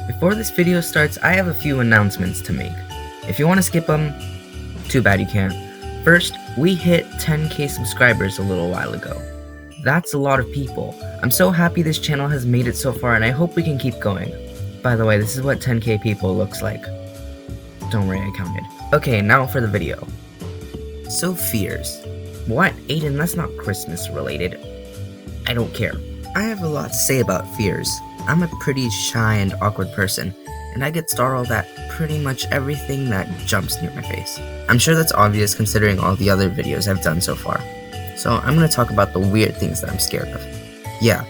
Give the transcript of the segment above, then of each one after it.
Before this video starts, I have a few announcements to make. If you want to skip them, too bad you can't. First, we hit 10k subscribers a little while ago. That's a lot of people. I'm so happy this channel has made it so far, and I hope we can keep going. By the way, this is what 10k people looks like. Don't worry, I counted. Okay, now for the video. So fears. What? Aiden, that's not Christmas related. I don't care. I have a lot to say about fears. I'm a pretty shy and awkward person, and I get startled at pretty much everything that jumps near my face. I'm sure that's obvious considering all the other videos I've done so far. So I'm gonna talk about the weird things that I'm scared of. Yeah,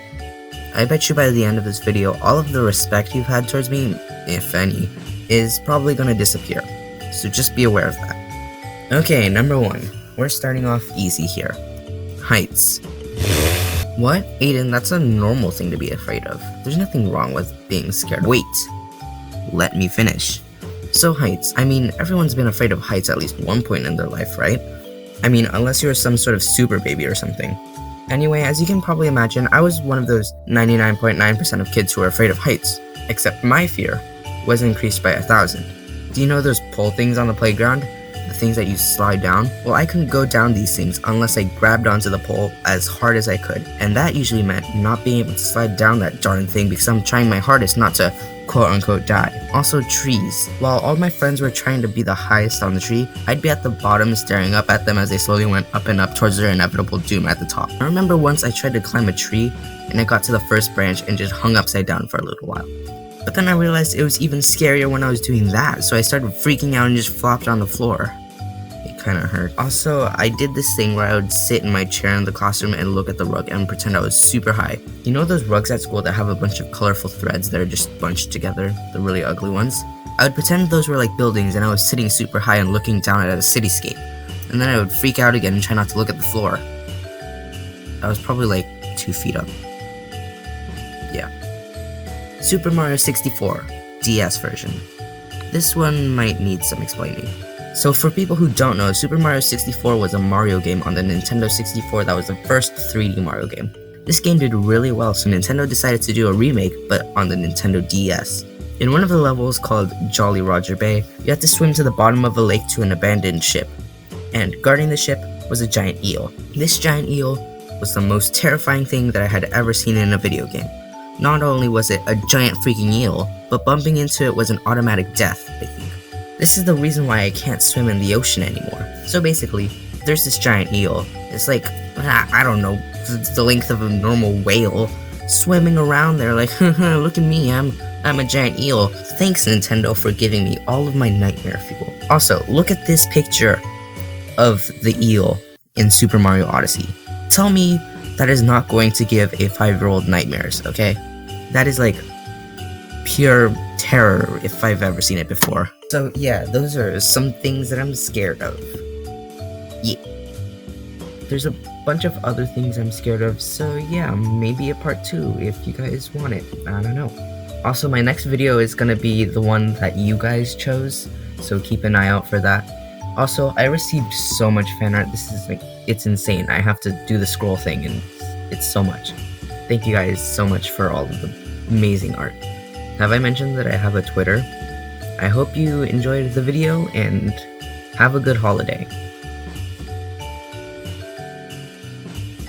I bet you by the end of this video, all of the respect you've had towards me, if any, is probably gonna disappear. So just be aware of that. Okay, number 1. We're starting off easy here. Heights. What? Aiden, that's a normal thing to be afraid of. There's nothing wrong with being scared. Wait. Let me finish. So heights. I mean, everyone's been afraid of heights at least one point in their life, right? I mean, unless you're some sort of super baby or something. Anyway, as you can probably imagine, I was one of those 99.9% of kids who are afraid of heights. Except my fear was increased by 1,000. Do you know those pole things on the playground? The things that you slide down? Well, I couldn't go down these things unless I grabbed onto the pole as hard as I could, and that usually meant not being able to slide down that darn thing because I'm trying my hardest not to quote-unquote die. Also, trees. While all my friends were trying to be the highest on the tree, I'd be at the bottom staring up at them as they slowly went up and up towards their inevitable doom at the top. I remember once I tried to climb a tree, and I got to the first branch and just hung upside down for a little while. But then I realized it was even scarier when I was doing that, so I started freaking out and just flopped on the floor. It kinda hurt. Also, I did this thing where I would sit in my chair in the classroom and look at the rug and pretend I was super high. You know those rugs at school that have a bunch of colorful threads that are just bunched together? The really ugly ones? I would pretend those were like buildings and I was sitting super high and looking down at a cityscape. And then I would freak out again and try not to look at the floor. I was probably like 2 feet up. Yeah. Super Mario 64, DS version. This one might need some explaining. So for people who don't know, Super Mario 64 was a Mario game on the Nintendo 64 that was the first 3D Mario game. This game did really well, so Nintendo decided to do a remake, but on the Nintendo DS. In one of the levels called Jolly Roger Bay, you had to swim to the bottom of a lake to an abandoned ship. And guarding the ship was a giant eel. This giant eel was the most terrifying thing that I had ever seen in a video game. Not only was it a giant freaking eel, but bumping into it was an automatic death, I think. This is the reason why I can't swim in the ocean anymore. So basically, there's this giant eel. It's like, I don't know, the length of a normal whale, swimming around there like, look at me, I'm a giant eel. Thanks Nintendo for giving me all of my nightmare fuel. Also, look at this picture of the eel in Super Mario Odyssey. Tell me that is not going to give a 5-year-old nightmares, okay? That is like pure terror if I've ever seen it before. So yeah, those are some things that I'm scared of. Yeah. There's a bunch of other things I'm scared of, so yeah, maybe a part 2 if you guys want it. I don't know. Also, my next video is gonna be the one that you guys chose, so keep an eye out for that. Also, I received so much fan art. This is like, it's insane. I have to do the scroll thing and it's so much. Thank you guys so much for all of the amazing art. Have I mentioned that I have a Twitter? I hope you enjoyed the video and have a good holiday.